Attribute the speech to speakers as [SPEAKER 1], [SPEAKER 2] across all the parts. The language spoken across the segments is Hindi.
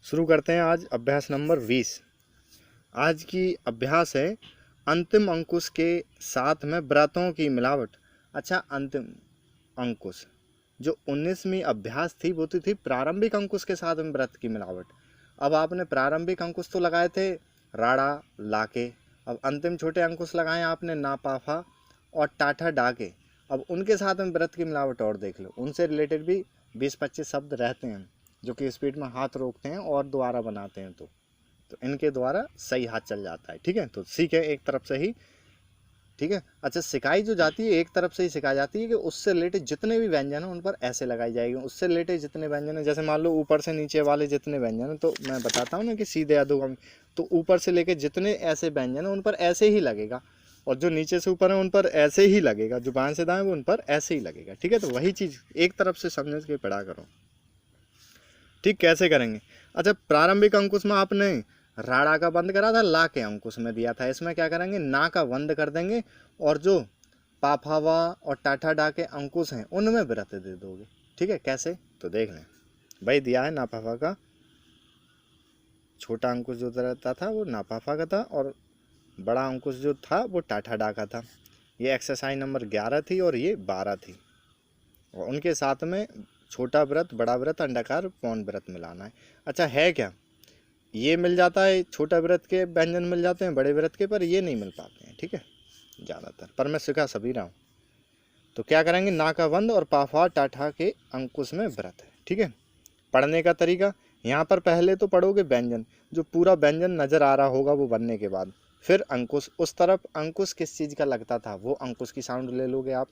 [SPEAKER 1] शुरू करते हैं आज अभ्यास नंबर 20। आज की अभ्यास है अंतिम अंकुश के साथ में व्रतों की मिलावट। अच्छा, अंतिम अंकुश जो 19वीं अभ्यास थी वो तो थी प्रारंभिक अंकुश के साथ में व्रत की मिलावट। अब आपने प्रारंभिक अंकुश तो लगाए थे राड़ा लाके, अब अंतिम छोटे अंकुश लगाए आपने ना पाफा और टाठा डाके। अब उनके साथ में व्रत की मिलावट और देख लो, उनसे रिलेटेड भी 20-25 शब्द रहते हैं जो कि स्पीड में हाथ रोकते हैं और दोबारा बनाते हैं तो इनके द्वारा सही हाथ चल जाता है। ठीक है, तो सीखें एक तरफ से ही। ठीक है, अच्छा, सिखाई जो जाती है एक तरफ से ही सिखाई जाती है कि उससे रिलेटेड जितने भी व्यंजन हैं उन पर ऐसे लगाई जाएगी। उससे रिलेटेड जितने व्यंजन हैं, जैसे मान लो ऊपर से नीचे वाले जितने व्यंजन हैं, तो मैं बताता हूँ ना कि सीधे अधोगामी, तो ऊपर से लेके जितने ऐसे व्यंजन हैं उन पर ऐसे ही लगेगा, और जो नीचे से ऊपर है उन पर ऐसे ही लगेगा, जो बाएं से दाएं वो उन पर ऐसे ही लगेगा। ठीक है, तो वही चीज़ एक तरफ से समझ के पढ़ा करो। ठीक, कैसे करेंगे? अच्छा, प्रारंभिक अंकुश में आपने राड़ा का बंद करा था, ला के अंकुश में दिया था। इसमें क्या करेंगे, ना का बंद कर देंगे और जो पाफावा और टाठा डा के अंकुश हैं उनमें व्रत दे दोगे। ठीक है, कैसे? तो देख लें भाई, दिया है नापाफा का छोटा अंकुश जो रहता था वो नापाफा का था, और बड़ा अंकुश जो था वो टाठा डा का था। ये एक्सरसाइज नंबर 11 थी और ये 12 थी, और उनके साथ में छोटा व्रत, बड़ा व्रत, अंडाकार, पौन व्रत मिलाना है। अच्छा, है क्या, ये मिल जाता है, छोटा व्रत के व्यंजन मिल जाते हैं बड़े व्रत के, पर ये नहीं मिल पाते हैं। ठीक है, ज़्यादातर, पर मैं सिखा सभी रहा हूँ। तो क्या करेंगे, ना का बंद और पाफा टाठा के अंकुश में व्रत है। ठीक है, पढ़ने का तरीका, यहाँ पर पहले तो पढ़ोगे व्यंजन, जो पूरा व्यंजन नज़र आ रहा होगा वो बनने के बाद फिर अंकुश, उस तरफ अंकुश किस चीज़ का लगता था वो अंकुश की साउंड ले लोगे आप,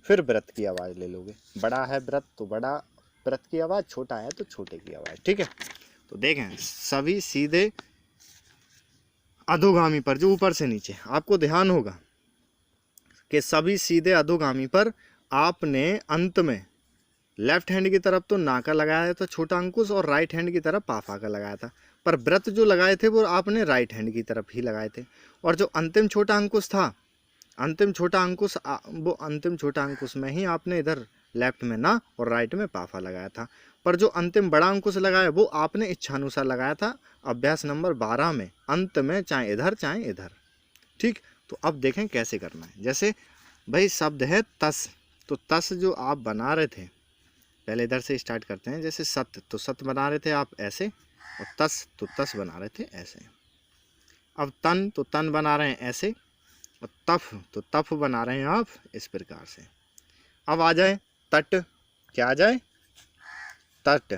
[SPEAKER 1] फिर व्रत की आवाज़ ले लोगे। बड़ा है व्रत तो बड़ा व्रत की आवाज़, छोटा है तो छोटे की आवाज़। ठीक है, तो देखें सभी सीधे अधोगामी पर, जो ऊपर से नीचे, आपको ध्यान होगा कि सभी सीधे अधोगामी पर आपने अंत में लेफ्ट हैंड की तरफ तो ना का लगाया था छोटा अंकुश, और राइट हैंड की तरफ पाफा का लगाया था, पर व्रत जो लगाए थे वो आपने राइट हैंड की तरफ ही लगाए थे। और जो अंतिम छोटा अंकुश था, अंतिम छोटा अंकुश, वो अंतिम छोटा अंकुश में ही आपने इधर लेफ्ट में ना और राइट में पाफा लगाया था, पर जो अंतिम बड़ा अंकुश लगाया वो आपने इच्छानुसार लगाया था अभ्यास नंबर 12 में, अंत में चाहे इधर चाहे इधर। ठीक, तो अब देखें कैसे करना है। जैसे भाई शब्द है तस, तो तस जो आप बना रहे थे, पहले इधर से स्टार्ट करते हैं। जैसे सत, तो सत बना रहे थे आप ऐसे, और तस तो तस बना रहे थे ऐसे। अब तन, तो तन बना रहे हैं ऐसे, और तफ तो तफ बना रहे हैं आप इस प्रकार से। अब आ जाए तट, क्या आ जाए, तट।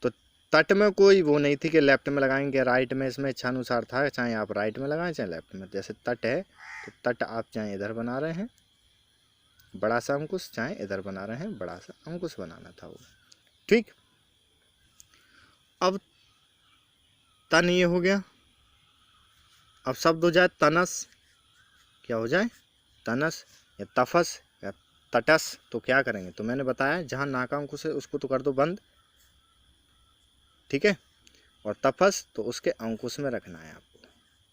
[SPEAKER 1] तो तट में कोई वो नहीं थी कि लेफ्ट में लगाएंगे राइट में, इसमें इच्छानुसार था, चाहे आप राइट में लगाएं चाहे लेफ्ट में। जैसे तट है तो तट आप चाहे इधर बना रहे हैं बड़ा सा अंकुश, चाहे इधर बना रहे हैं बड़ा सा अंकुश बनाना था वो। ठीक, अब तन ये हो गया। अब शब्द हो जाए तनस, क्या हो जाए, तनस या तफस या तटस। तो क्या करेंगे, तो मैंने बताया जहाँ नाका अंकुश है उसको तो कर दो बंद। ठीक है, और तफस तो उसके अंकुश में रखना है आपको,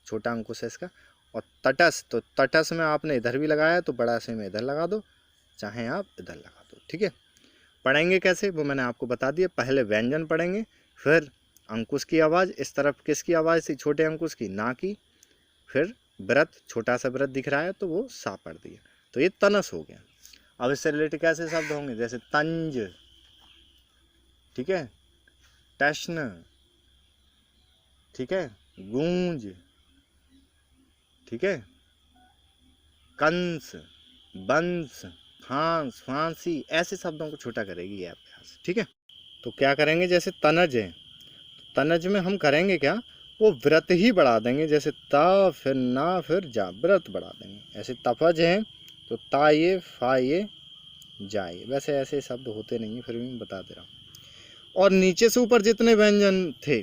[SPEAKER 1] छोटा अंकुश है इसका। और तटस, तो तटस में आपने इधर भी लगाया तो बड़ा से में इधर लगा दो, चाहे आप इधर लगा दो। ठीक है, पढ़ेंगे कैसे वो मैंने आपको बता दिया। पहले व्यंजन पढ़ेंगे, फिर अंकुश की आवाज़, इस तरफ किसकी आवाज़ थी, छोटे अंकुश की, ना की, फिर व्रत, छोटा सा व्रत दिख रहा है तो वो सा पढ़ दिया, तो ये तनस हो गया। अब इससे रिलेटेड कैसे शब्द होंगे, जैसे तंज, ठीक है, टशन, ठीक है, गूंज, ठीक है, कंस, बंस, फांस, फांसी, ऐसे शब्दों को छोटा करेगी ये अभ्यास। ठीक है, तो क्या करेंगे, जैसे तनज है, तनज में हम करेंगे क्या, वो व्रत ही बढ़ा देंगे। जैसे ता फिर ना फिर जा, व्रत बढ़ा देंगे। ऐसे तफज है तो ता ये फा ये जा ये, वैसे ऐसे शब्द होते नहीं है, फिर भी मैं बता दे रहा हूँ। और नीचे से ऊपर जितने व्यंजन थे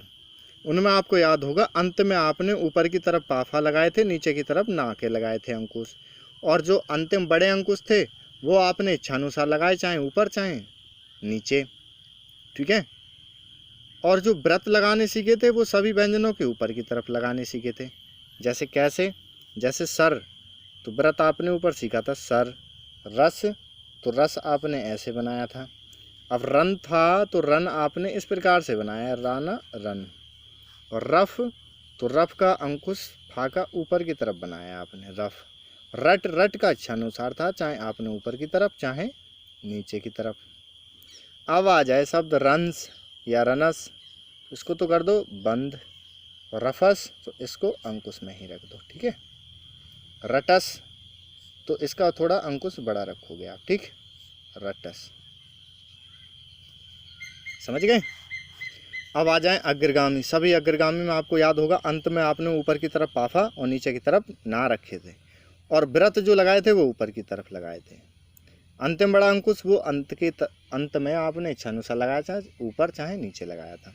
[SPEAKER 1] उनमें आपको याद होगा अंत में आपने ऊपर की तरफ पाफा लगाए थे, नीचे की तरफ ना के लगाए थे अंकुश, और जो अंतिम बड़े अंकुश थे वो आपने इच्छानुसार लगाए, चाहे ऊपर चाहे नीचे। ठीक है, और जो व्रत लगाने सीखे थे वो सभी व्यंजनों के ऊपर की तरफ लगाने सीखे थे। जैसे कैसे, जैसे सर, तो व्रत आपने ऊपर सीखा था सर। रस, तो रस आपने ऐसे बनाया था। अब रन था तो रन आपने इस प्रकार से बनाया, राना रन। और रफ, तो रफ का अंकुश फाका ऊपर की तरफ बनाया आपने, रफ। रट, रट का इच्छानुसार था, चाहे आपने ऊपर की तरफ चाहे नीचे की तरफ। अब आ जाए शब्द रंस या रनस, इसको तो कर दो बंद। रफस, तो इसको अंकुश में ही रख दो, ठीक है। रटस, तो इसका थोड़ा अंकुश बड़ा रखोगे आप, ठीक। रटस, समझ गए। अब आ जाएं अग्रगामी। सभी अग्रगामी में आपको याद होगा अंत में आपने ऊपर की तरफ पाफा और नीचे की तरफ ना रखे थे, और व्रत जो लगाए थे वो ऊपर की तरफ लगाए थे। अंतिम बड़ा अंकुश वो अंत में आपने इच्छानुसार लगाया, चाहे ऊपर चाहे नीचे लगाया था।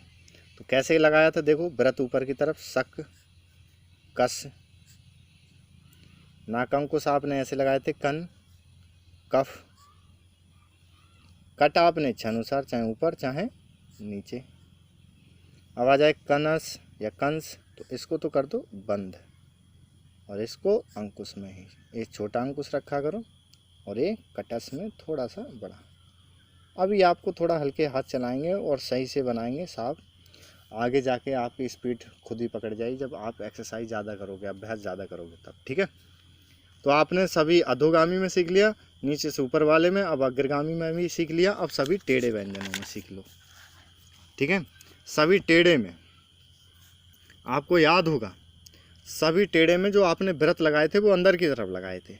[SPEAKER 1] तो कैसे लगाया था देखो, व्रत ऊपर की तरफ, शक, कस। नाक अंकुश आपने ऐसे लगाए थे, कन, कफ। कट आपने इच्छानुसार चाहे ऊपर चाहे नीचे। अब आ जाए कनस या कंस, तो इसको तो कर दो बंद, और इसको अंकुश में ही एक छोटा अंकुश रखा करो, और ये कटस में थोड़ा सा बड़ा। अभी आपको थोड़ा हल्के हाथ चलाएंगे और सही से बनाएंगे साफ, आगे जाके आपकी स्पीड खुद ही पकड़ जाएगी जब आप एक्सरसाइज ज़्यादा करोगे, अभ्यास ज़्यादा करोगे तब, ठीक है। तो आपने सभी अधोगामी में सीख लिया, नीचे से ऊपर वाले में। अब अग्रगामी में भी सीख लिया, अब सभी टेढ़े व्यंजनों में सीख लो, ठीक है। सभी टेढ़े में आपको याद होगा, सभी टेढ़े में जो आपने व्रत लगाए थे वो अंदर की तरफ लगाए थे,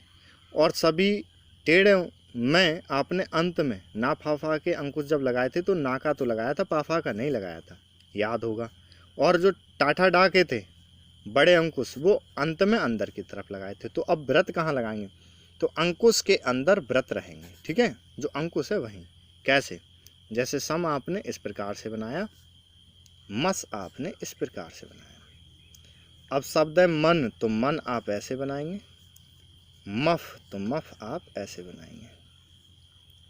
[SPEAKER 1] और सभी टेढ़े में आपने अंत में ना फाफा के अंकुश जब लगाए थे तो ना का तो लगाया था, पाफा का नहीं लगाया था, याद होगा। और जो टाठा डा के थे बड़े अंकुश वो अंत में अंदर की तरफ लगाए थे। तो अब व्रत कहाँ लगाएंगे, तो अंकुश के अंदर व्रत रहेंगे, ठीक है। जो अंकुश है वहीं। कैसे, जैसे सम आपने इस प्रकार से बनाया, मस आपने इस प्रकार से बनाया। अब शब्द है मन, तो मन आप ऐसे बनाएंगे, मफ तो मफ आप ऐसे बनाएंगे,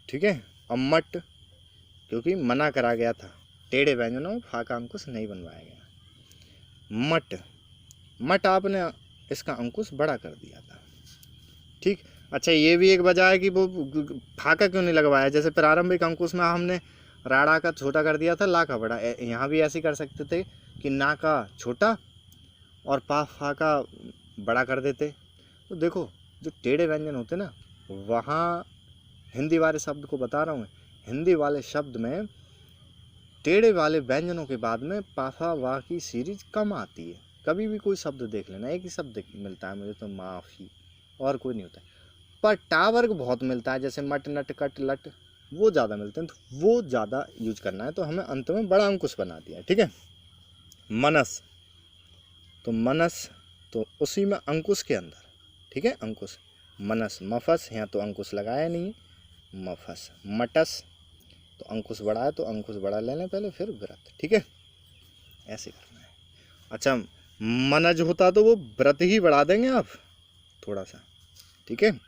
[SPEAKER 1] ठीक है। अब मट, क्योंकि मना करा गया था, टेढ़े व्यंजनों में फाका अंकुश नहीं बनवाया गया। मट, मट आपने इसका अंकुश बड़ा कर दिया था, ठीक। अच्छा, ये भी एक वजह है कि वो फाका क्यों नहीं लगवाया। जैसे प्रारंभिक अंकुश में हमने राड़ा का छोटा कर दिया था, ला का बड़ा, यहाँ भी ऐसे कर सकते थे कि ना का छोटा और फा का बड़ा कर देते। तो देखो, जो टेढ़े व्यंजन होते ना, वहाँ हिंदी वाले शब्द को बता रहा हूँ, हिंदी वाले शब्द में टेढ़े वाले व्यंजनों के बाद में पाफा वाह की सीरीज कम आती है। कभी भी कोई शब्द देख लेना, एक ही शब्द मिलता है मुझे तो, माफ़ी, और कोई नहीं होता है। पर टावर्ग बहुत मिलता है, जैसे मट, नट, कट, लट, वो ज़्यादा मिलते हैं, तो वो ज़्यादा यूज करना है। तो हमें अंत में बड़ा अंकुश बना दिया, ठीक है। मनस, तो मनस तो उसी में अंकुश के अंदर, ठीक है, अंकुश। मनस, मफस, यहाँ तो अंकुश लगाया नहीं है, मफस। मटस, तो अंकुश बड़ा है तो अंकुश बड़ा ले लें पहले, फिर व्रत, ठीक है, ऐसे करना है। अच्छा, मनज होता तो वो व्रत ही बढ़ा देंगे आप थोड़ा सा, ठीक है।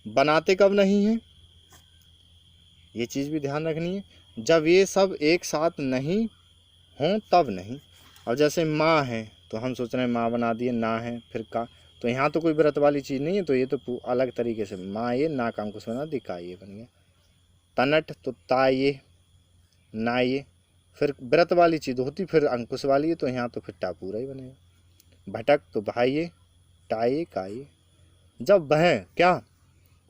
[SPEAKER 1] बनाते कब नहीं है, ये चीज़ भी ध्यान रखनी है, जब ये सब एक साथ नहीं हों तब नहीं। और जैसे माँ है तो हम सोच रहे हैं माँ बना दिए, ना है फिर का, तो यहाँ तो कोई व्रत वाली चीज़ नहीं है, तो ये तो अलग तरीके से माँ, ये ना का अंकुश बना दी, का ये बन गया। तनट, तो ता ये, ना ये, फिर व्रत वाली चीज़ होती, फिर अंकुश वाली है, तो यहाँ तो फिर टा पूरा ही बनेगा। भटक, तो भाइये, टाये, काये। जब वह क्या,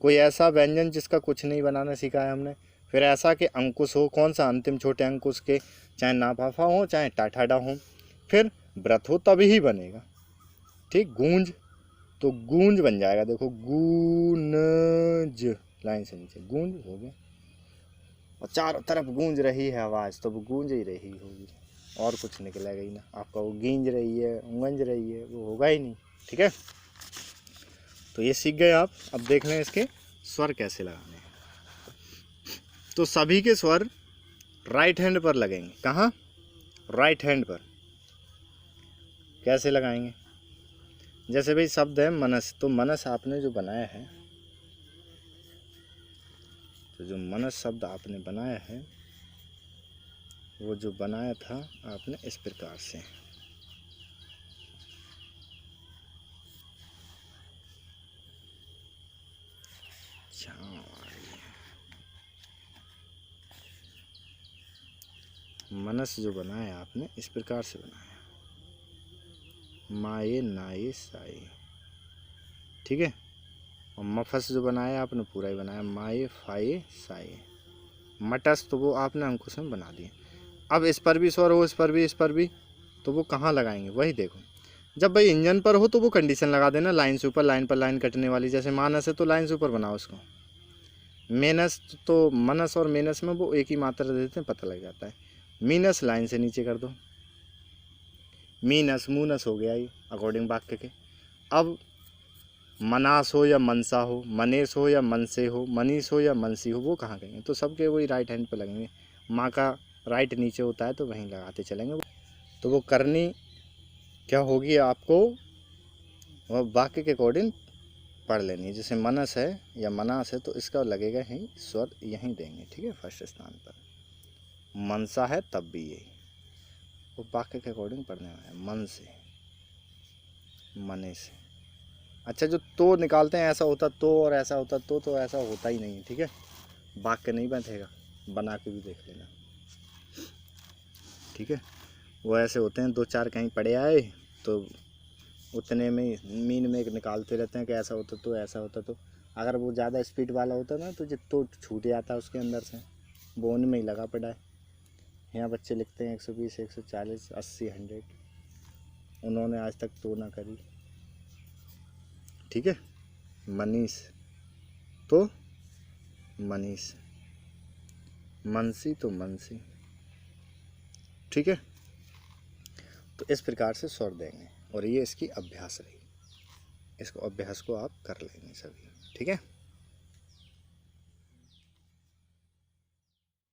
[SPEAKER 1] कोई ऐसा व्यंजन जिसका कुछ नहीं बनाना सीखा है हमने, फिर ऐसा कि अंकुश हो, कौन सा, अंतिम छोटे अंकुश के, चाहे नाफाफा हो चाहे टाठाडा हो, फिर व्रत हो तभी ही बनेगा, ठीक। गूंज, तो गूंज बन जाएगा, देखो गूंज, लाइन से नीचे गूंज हो गया, और चारों तरफ गूंज रही है आवाज़, तो वो गूंज ही रही होगी, और कुछ निकलेगा ही ना आपका। वो गींज रही है, गूंज रही है, वो होगा ही नहीं, ठीक है। तो ये सीख गए आप। अब देख लें इसके स्वर कैसे लगाने हैं। तो सभी के स्वर राइट हैंड पर लगेंगे। कहाँ, राइट हैंड पर। कैसे लगाएंगे, जैसे भाई शब्द है मनस, तो मनस आपने जो बनाया है, तो जो मनस शब्द आपने बनाया है, वो जो बनाया था आपने इस प्रकार से, मनस जो बनाया आपने इस प्रकार से बनाया, माए नाए साए, ठीक है। और मफस जो बनाया आपने पूरा ही बनाया, माए फाए साए। मटस तो वो आपने अंकुश में बना दिए। अब इस पर भी स्वर हो, इस पर भी, इस पर भी, तो वो कहाँ लगाएंगे वही देखो। जब भाई इंजन पर हो तो वो कंडीशन लगा देना लाइन से ऊपर, लाइन पर लाइन कटने वाली। जैसे मानस है तो लाइन से ऊपर बनाओ उसको। मेनस तो मनस और मेनस में वो एक ही मात्रा देते हैं, पता लग जाता है। मीनस लाइन से नीचे कर दो, मीनस मूनस हो गया ये अकॉर्डिंग वाक्य के। अब मनास हो या मनसा हो, मनेस हो या मनसे हो, मनीष हो या मनसी हो, वो कहाँ कहेंगे, तो सबके वही राइट हैंड पे लगेंगे। माँ का राइट नीचे होता है तो वहीं लगाते चलेंगे। तो वो करनी क्या होगी आपको, वह वाक्य के अकॉर्डिंग पढ़ लेनी है। जैसे मनस है या मनास है तो इसका लगेगा यहीं स्वर, यहीं देंगे, ठीक है, फर्स्ट स्थान पर। मनसा है तब भी यही, वो वाक्य के अकॉर्डिंग पढ़ने वाला है। मन से, मने से। अच्छा, जो तो निकालते हैं ऐसा होता तो और ऐसा होता तो ऐसा होता ही नहीं है, ठीक है। वाक्य नहीं बैठेगा, बना के भी देख लेना, ठीक है। वो ऐसे होते हैं, दो चार कहीं पड़े आए तो उतने में मीन में निकालते रहते हैं कि ऐसा होता तो ऐसा होता तो। अगर वो ज़्यादा स्पीड वाला होता ना तो जो तो छूट जाता है उसके अंदर से, वो उनमें ही लगा पड़ा है। यहाँ बच्चे लिखते हैं 120, 140, 80, 100, उन्होंने आज तक तो ना करी, ठीक है। मनीष तो मनीष, मनसी तो मनसी, ठीक है। तो इस प्रकार से स्वर देंगे और ये इसकी अभ्यास रही। इसको अभ्यास को आप कर लेंगे सभी, ठीक है।